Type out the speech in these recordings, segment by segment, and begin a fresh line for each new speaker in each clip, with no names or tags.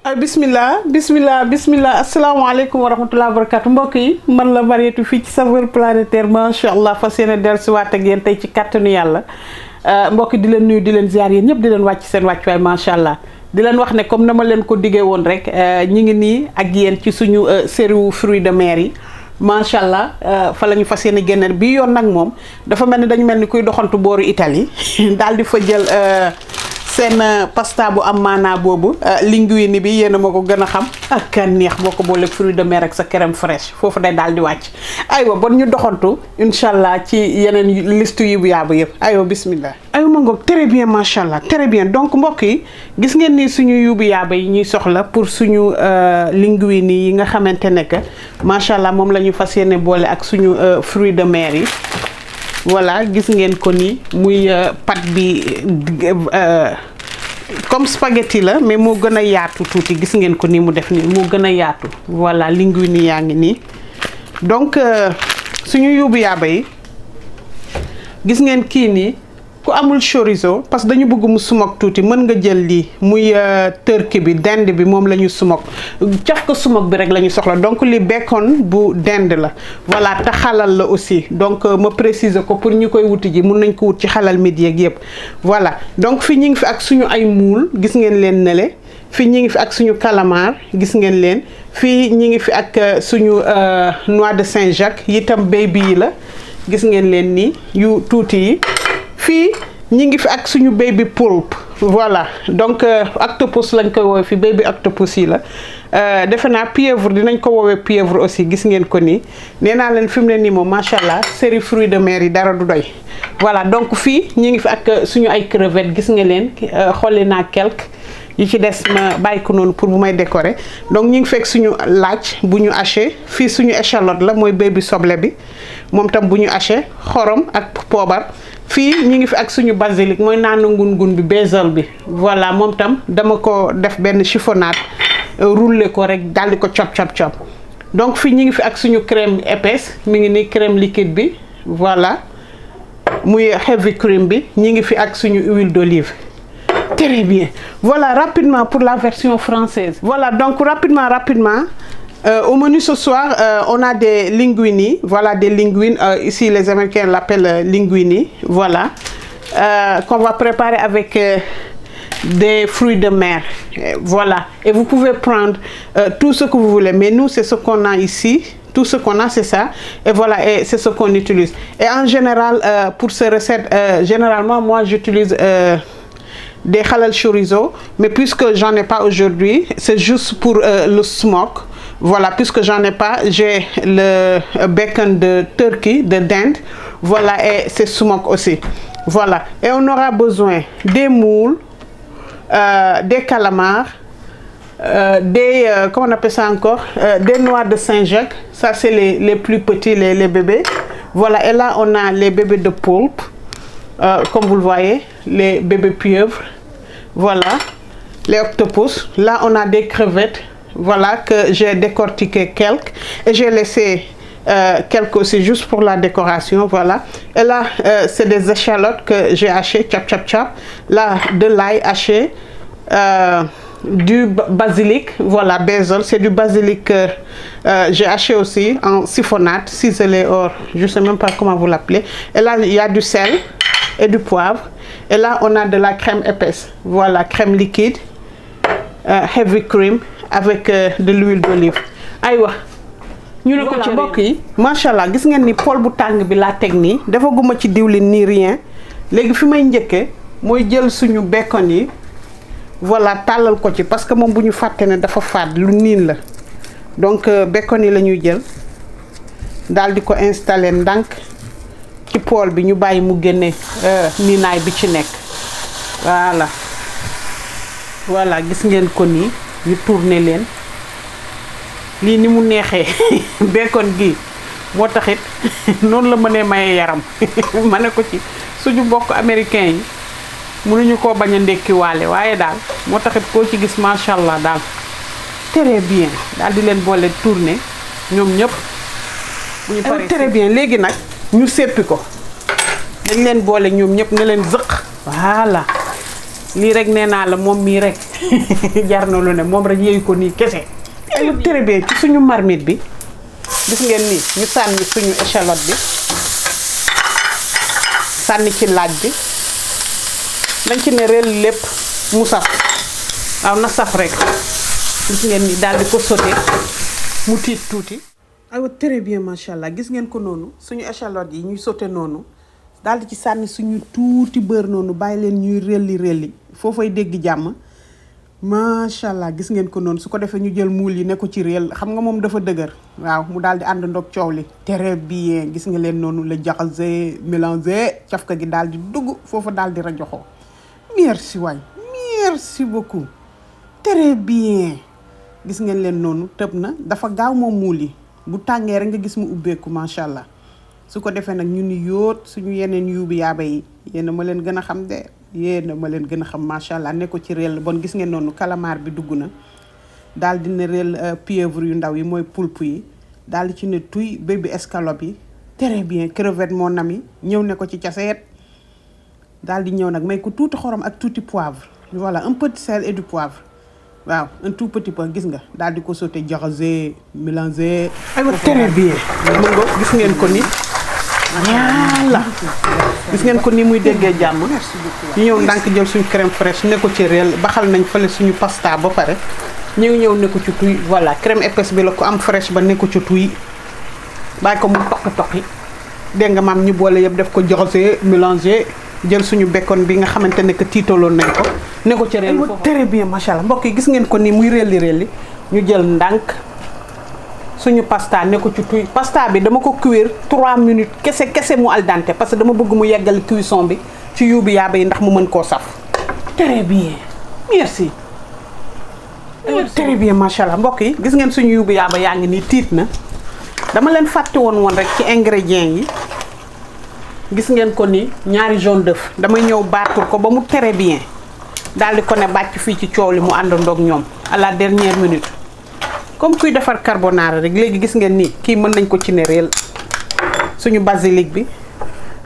bismillah asalaamaaleykum wa rahmatulah wa barakatu mbokk yi man la Marietou fii ci Saveurs Planétaires macha allah fas yéene dellusiwaat ak yéen tey ci kàttanu yàlla mbokk di leen nuyu di leen ziar yéen ñëpp di leen wàcc seen wàccuwaay macha allah di leen wax ne comme na ma leen ko diggee woon rek ñi ngi nii ak yéen ci suñu série wu fruits de mer yi macha allah fa la ñu fas yéene génne bii yoon nag moom dafa mel ni dañu mel ni kuy doxantu booru Italie daal di fa jël. seen pasta bu am maanaa boobu linguine bi yéen a ma ko gën a xam ak kan neex boo ko booleeg fruits de mer ak sa crème fraîche foofu day daal di wàcc aywa bon ñu doxantu incha allah ci yeneen liste yi bu yaabu yëpp aywa bismillah aywa ma ngoog très bien macha allah très bien donc mbokk yi gis ngeen ni suñu yubu yaaba yi ñuy soxla pour suñu linguine yi nga xamante ne que macha allah moom la ñu fas yéene boole ak suñu fruits de mer yi. voilà gis ngeen ko ni muy pâte bi comme spaghetti la mais moo gën a yaatu tuuti gis ngeen ko ni mu def nii moo gën a yaatu voilà linguine yaa ngi nii donc suñu yóbbu yaaba yi gis ngeen kii nii ku amul chorizo parce que dañu bëgg mu sumok tuuti mën nga jël lii muy turkey bi dinde bi moom la ñu sumok caf ko sumok bi rek la ñu soxla donc li bacon bu dinde la voilà te xalal la aussi donc ma préciser ko pour ñu koy wuti ji mun nañ ko wut ci xalal midi ak yëpp voilà donc fi ñi ngi fi ak suñu ay muul gis ngeen leen nele fii ñi ngi fi ak suñu calamar gis ngeen leen fii ñi ngi fi ak suñu noix de Saint-Jacques itam baby yi la gis ngeen leen nii yu tuuti yi fii ñi ngi fi ak suñu baby poulpe voilà donc octopus lañ koy woowee fi baby octopus yi la defe naa pieuvre dinañ ko woowee pieuvre aussi gis ngeen ko nii nee naa leen fi mu ne nii moom macha allah série fruits de mer yi dara du doy voilà donc fii ñi ngi fi ak suñu ay crevettes gis nga leen xolli naa quelque yi ci des ma bàyyi ko noonu pour bu may décorer donc ñi ngi fekk suñu laaj bu ñu haché fii suñu échalote la mooy baby soble bi moom tam bu ñu haché xorom ak poobar fii ñi ngi fi ak suñu basilic mooy naanu ngun-ngun bi basil bi voilà moom tam dama ko def benn chiffonnade rouler ko rek daal di ko cop donc fii ñi ngi fi ak suñu crème épaisse mi ngi ni crème liquide bi voilà muy heavy cream bi ñi ngi fi ak suñu huile d'olive. Très bien voilà rapidement pour la version française voilà donc rapidement au menu ce soir on a des linguini voilà des linguines ici les Américains l'appellent linguini voilà qu'on va préparer avec des fruits de mer voilà et vous pouvez prendre tout ce que vous voulez mais nous c'est ce qu'on a ici tout ce qu'on a c'est ça et voilà et c'est ce qu'on utilise et en général pour ces recettes généralement moi j'utilise des halal chorizo mais puisque j'en ai pas aujourd'hui c'est juste pour le smoke voilà puisque j'en ai pas j'ai le bacon de turkey de dinde voilà et c'est smoke aussi voilà et on aura besoin des moules des calamars des comment on appelle ça encore des noix de Saint-Jacques ça c'est les plus petits les bébés voilà et là on a les bébés de poulpe comme vous le voyez les bébés pieuvres voilà les octopus là on a des crevettes voilà que j'ai décortiqué quelques et j'ai laissé quelques aussi juste pour la décoration voilà et là c'est des échalotes que j'ai haché chop là de l'ail haché du basilic voilà basil c'est du basilic que j'ai haché aussi en siphonnade ciselé or je sais même pas comment vous l'appelez et là il y a du sel et du poivre et là on a de la crème épaisse voilà crème liquide heavy cream avec de l'huile d'olive aywa ñu ne ko ci mbokk yi macha allah gis ngeen ni poêle bu tàng bi laa teg nii defaguma ci diwlin ni rien léegi fi may njëkkee mooy jël suñu bacon yi voilà tàllal ko ci parce que moom bu ñu fàtte ne dafa faat lu niin la donc bacon yi la ñuy jël daal di ko installer ndànk ci poêle bi ñu bàyyi mu génne niinaay bi ci nekk voilà gis ngeen ko nii ñu tourner leen lii ni mu neexee bacon gi moo taxit noonu la mënee maye yaram ma ne ko ci suñu mbokk américain yi mënuñu koo bañ a ndekkiwaale waaye daal moo taxit koo ci gis macha allah daal très bien daal di leen boole tourner ñoom ñëpp bu ñu paree très bien léegi nag ñu seppi ko dañ leen boole ñoom ñëpp ne leen zëq voilà lii rek nee naa la moom mii rek jar na lu ne moom rek yéeyu ko nii kese. ay très bien ci suñu marmite bi gis ngeen nii ñu sànni suñu échalote bi sànni ci laaj bi dañ ci ne rel lépp mu saf waaw na saf rek gis ngeen ni daal di ko sauté mu tiit tuuti. aywa très bien macha allah gis ngeen ko noonu suñu échalote yi ñuy sauté noonu daal di ci sànni suñu tuuti beurre noonu bàyyi leen ñuy relli foofay dégg jàmm macha allah gis ngeen ko noonu su ko defee ñu jël muul yi ne ko ci réel xam nga moom dafa dëgër waaw mu daal di ànd ndoog coow li très bien gis nga leen noonu la jaxase mélangé cafka gi daal di dugg foofa daal di rajoxoo merci waay merci beaucoup très bien gis ngeen leen noonu tëb na dafa gaaw moom muul yi bu tàngee rek nga gis mu ubbeeku macha allah su ko defee nag ñu ni yóot suñu yeneen yuubu yaaba yi yéen a ma leen gën a xam de yéen a ma leen gën a xam macha allah ne ko ci réel bon gis ngeen noonu calamar bi dugg na daal di ne réel pieuvre yu ndaw yi mooy poulpe yi daal di ci ne tuy baby escalope yi très bien crevette mon ami ñëw ne ko ci caseet daal di ñëw nag may ko tuuti xorom ak tuuti poivre voilà un peu de sel et du poivre waaw un tout petit peu gis nga daal di ko sauté jaxase mélangé. aywa très bien mën nga gis ngeen ko ni voilà gis ngeen ko ni muy déggee jàmm ñu ñëw ndànk jël suñu crème fraîche ne ko ci réel baxal nañ fële suñu pasta ba pare ñu ngi ñëw ne ko ci tuy voilà crème épaisse bi la ko am fraîche ba ne ko ci tuy bàyyi ko mu toqi dégg nga maam ñu boole yëpp def ko jaxase mélangé jël suñu bacon bi nga xamante ne que tiitaloon nañ ko ne ko ci réel foofu très bien macha allah mbokk yi gis ngeen ko ni muy réeli ñu jël ndànk suñu pasta ne ko ci tuy pasta bi dama ko cuire 3 minutes kese mu al dente parce que dama bëgg mu yeggal cuisson bi ci yuubu yaaba yi ndax mu mën koo saf. très bien merci. très bien macha allah mbokk yi gis ngeen suñu yuubu yaaba yaa ngi nii tiit na dama leen fàtte woon rek ci ingrédients yi gis ngeen ko ni ñaari jaune d'œuf damay ñëw battre ko ba mu très bien daal di ko ne bàcc fii ci coow li mu àndandoog ñoom à la dernière minute. comme kuy defar carbonara rek léegi gis ngeen ni kii mën nañ ko ci ne réel suñu basilic bi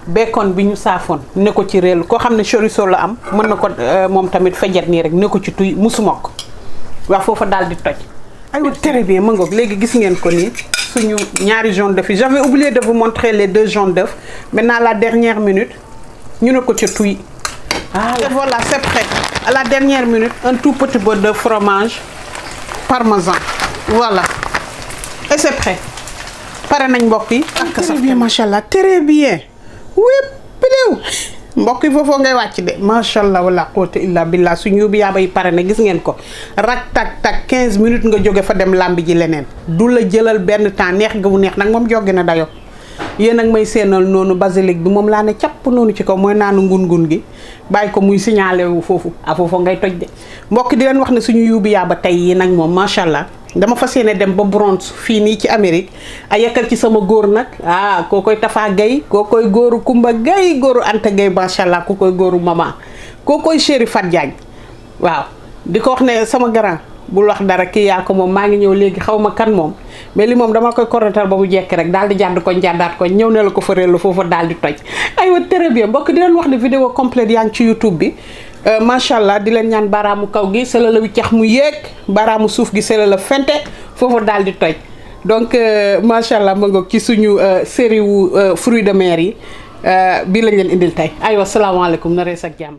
bacon bi ñu saafoon ne ko ci réel koo xam ne chorizo la am mën na ko moom tamit fejet nii rek ne ko ci tuy mu sumok waaw foofa daal di toj. aywa très bien ma ngoog léegi gis ngeen ko nii suñu ñaari jaune d'œuf yi j'avais oublié de vous montrer les 2 jaunes d'œuf maintenant à la dernière minute ñu ne ko ci tuy. et voilà c'est prêt à la dernière minute un tout petit peu de fromage parmesan. voilà et c'est prêt pare nañ mbokk yi. très bien macha allah très bien. wépp mbokk yi foofoo ngay wàcc de macha allah wala quwwata illa billah suñu yuubu yaaba yi pare na gis ngeen ko rak tak 15 minutes nga jóge fa dem làmbi ji leneen du la jëlal benn temps neex nga mu neex nag moom jóge na dayo yéen ak may seenal noonu basilic bi moom laa ne càpp noonu ci kaw mooy naanu ngun-ngun gi bàyyi ko muy signalé wu foofu foofoo ngay toj de mbokk di leen wax ne suñu yuubu yaaba tey yi nag moom macha allah. dama fas yéene dem ba Bronx fii nii ci Amérique a yekkal ci sama góor nag koo koy Tafa Gueye koo koy góoru Kumba Gueye góoru Anta Gueye macha allah koo koy góoru Mama koo koy chéri Fat Diagne waaw di ko wax ne sama grand bul wax dara kii yaa ko moom maa ngi ñëw léegi xaw ma kan moom mais li moom dama koy korotal ba mu jekk rek daal di jàdd ko njàddaat ko ñëw ne la ko fa réel la foofa daal di toj aywa très bien mbokk di leen wax ne vidéo complète yaa ngi ci YouTube bi macha allah di leen ñaan baaraamu kaw gi sela la wiccax mu yéeg baaraamu suuf gi sela la fente foofu daal di toj donc macha allah ma ngoog ci suñu série wu fruits de mer yi bii lañ leen indil tey aywa salaamaaleykum na rees ak jàmm